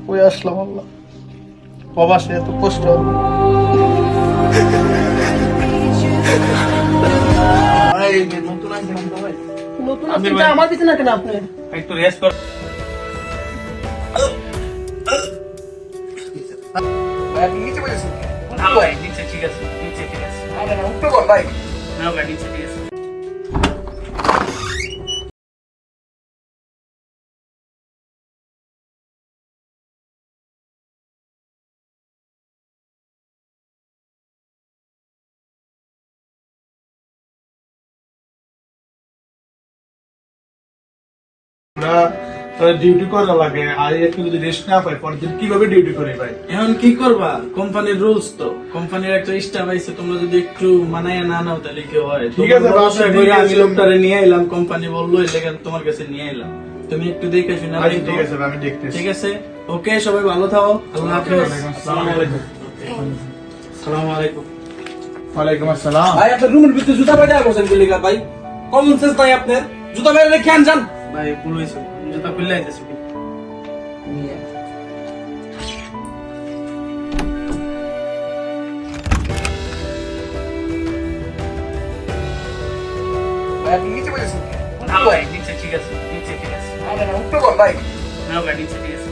কই আসলাম আল্লাহ, প্রবাসে এত কষ্ট। নতুন আসলাম তো ভাই। নতুন আসলে আমার পিছনে কেন আপনি? একটু রেস্ট কর। ভাই আপনি নিচে বসেছেন কেন? না ভাই, নিচে ঠিক আছে, নিচে ঠিক আছে। আরে না, উঠতে বল ভাই। না ভাই, নিচে ঠিক আছে। ডিউটি করা লাগে আর একটু যদি রেস্ট না পাই পরের দিন কিভাবে ডিউটি করে ভাই? এখন কি করবা? কোম্পানির রুলস তো, কোম্পানির একটা স্টাফ আইছে, তোমরা যদি একটু মানায় না নাও তাহলে কি হয়? ঠিক আছে, তোমরা বাসা করে ঠিক আমি আছে। লোকটারে নিয়ে এলাম, কোম্পানি বললো এই লেগে তোমার কাছে নিয়ে এলাম, তুমি একটু দেখে শুনে আচ্ছা, রাখো। ঠিক আছে ভাই, আমি দেখতেছি। ঠিক আছে, ওকে, সবাই ভালো থাকো, আল্লাহ হাফেজ। আসসালামু আলাইকুম। আসসালামু আলাইকুম। ওয়ালাইকুম আসসালাম। ভাই আপনার রুমের ভিতরে জুতা বাইরে বসেন কি লিগা ভাই? কমন সেন্স নাই আপনার? জুতা বাইরে রেখে আন যান। ভাই ভুল হয়েছে, জুতা খুললে আইতেছে। ভাই আপনি নিচে বসেছেন কেন? না ভাই, নিচে ঠিক আছে, নিচে ঠিক আছে। আরে না, উঠতে বল ভাই। না ভাই, নিচে ঠিক আছে।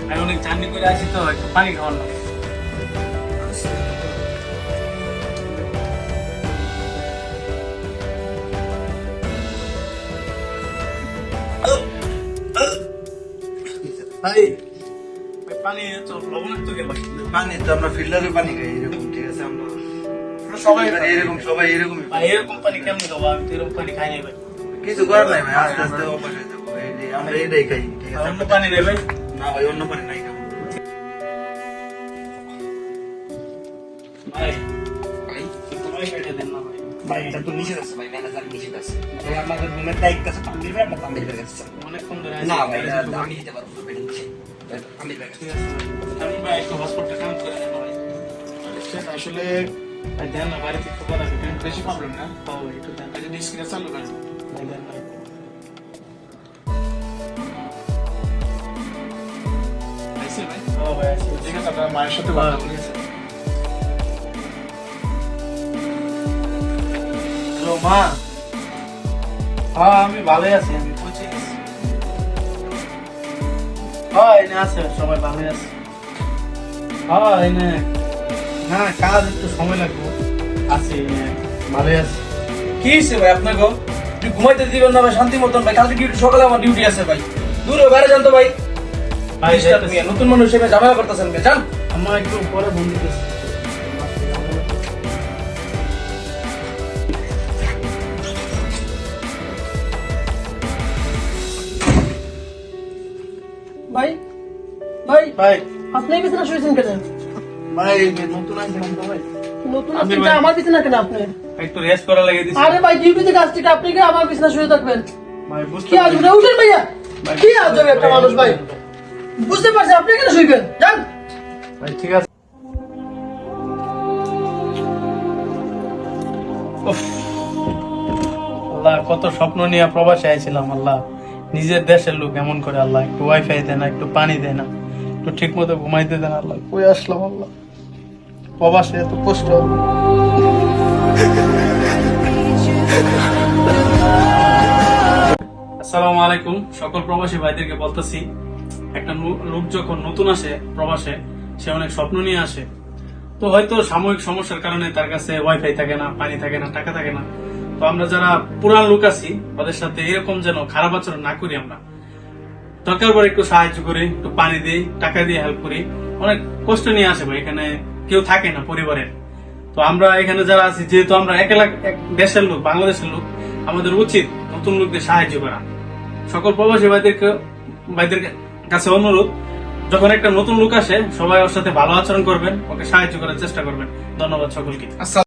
আমি অনেক জার্নি করে আসি তো, একটু পানি খাওয়ার লাগে। ভাই ভাই, পানি তো লবণাক্ত গেল। পানি তো আমরা ফিল্টারের পানি খাই এরকম, ঠিক আছে? আমরা সবাই সবাই এরকমই। ভাই এরকম পানি কেমন খাবো? আমি তো এরকম পানি খাই নাই ভাই। কিছু করার নাই ভাই, আস্তে আস্তে অভ্যাস হয়ে যাবো। এই যে আমরা এটাই খাই, ঠিক আছে? অন্য পানি নেই ভাই। না ভাই, অন্য পানি নাই খাবো। ভাই ভাই তোমায় কেটে দেন না ভাই। ভাই এটা তো নিষেধ আছে ভাই, ম্যানেজার নিষেধ আছে ভাই। আপনাদের রুমের দায়িত্ব আছে তানভীর ভাই, আপনার তানভীর ভাই কাছে। অনেকক্ষণ ধরে না আসি। ভাই, আমি দিতে পারবো না ভাই, নিষেধ। তানভীর ভাই কাছে। ঠিক আছে ভাই। আমি ভাই একটু হসপিটালে কাম করে দেন ভাই। আসলে ভাই দেন না, বাড়িতে একটু কথা আছে। বেশি প্রবলেম না, তাও ভাই একটু দেন। যদি স্ক্রিনে চালু করেন। ভাই দেন ভাই। আইসে ভাই, ও ভাই আছে। ঠিক আছে, আপনার মায়ের সাথে কথা বলি। হ্যালো মা। হ্যাঁ আমি ভালোই আছি, আমি পৌঁছে গেছি। হ্যাঁ এনে আছে, সবাই ভালোই আছে। হ্যাঁ এনে না, কাজ একটু সময় লাগবে। আছি এনে, ভালোই আছি। কি হয়েছে ভাই আপনাকে? আপনি ঘুমাইতে দিবেন না ভাই শান্তি মতন ভাই? কালকে ডিউটি, সকালে আমার ডিউটি আছে ভাই। দূর হয়ে বাইরে যান তো ভাই। ভাই Disturb নিয়ে নতুন মানুষ হিসেবে ঝামেলা করতেছেন কে? যান। আমার একটু পরে ফোন দিতেছি। ভাই ভাই ভাই আপনি বিছানা শুয়েছেন কেন? ভাই নতুন আসলাম তো ভাই। নতুন আমি আসলে ভাই- আমার বিছানা কেন আপনি? একটু রেস্ট করা লাগে দিছি। আরে ভাই ডিউটিতে কাজ থেকে আপনি কি আমার বিছানা শুয়ে থাকবেন? ভাই বুঝতে কি আজব রে, উঠেন ভাইয়া। কি আজব একটা মানুষ ভাই, বুঝতে পারছি আপনি কেন শুইবেন? যান। ভাই ঠিক আছে। উফ, আল্লাহ কত স্বপ্ন নিয়ে প্রবাসে আইছিলাম। আল্লাহ নিজের দেশের লোক এমন করে, আল্লাহ একটু ওয়াইফাই দেয় না, একটু পানি দেয় না, একটু ঠিক মতো ঘুমাইতে দেন। আল্লাহ কই আসলাম আল্লাহ, প্রবাসে এত কষ্ট। আসসালামু আলাইকুম, সকল প্রবাসী ভাইদেরকে বলতেছি, একটা লোক যখন নতুন আসে প্রবাসে, সে অনেক স্বপ্ন নিয়ে আসে। তো হয়তো সাময়িক সমস্যার কারণে তার কাছে ওয়াইফাই থাকে না, পানি থাকে না, টাকা থাকে না। তো আমরা যারা পুরান লোক আছি ওদের সাথে এরকম যেন খারাপ আচরণ না করি। আমরা দরকার পরে একটু সাহায্য করি, একটু পানি দিই, টাকা দিয়ে হেল্প করি। অনেক কষ্ট নিয়ে আসে ভাই, এখানে কেউ থাকে না পরিবারের। তো আমরা এখানে যারা আছি, যেহেতু আমরা এক দেশের লোক, বাংলাদেশের লোক, আমাদের উচিত নতুন লোকদের সাহায্য করা। সকল প্রবাসী ভাইদের কাছে অনুরোধ, যখন একটা নতুন লোক আসে সবাই ওর সাথে ভালো আচরণ করবেন, ওকে সাহায্য করার চেষ্টা করবেন। ধন্যবাদ সকলকে।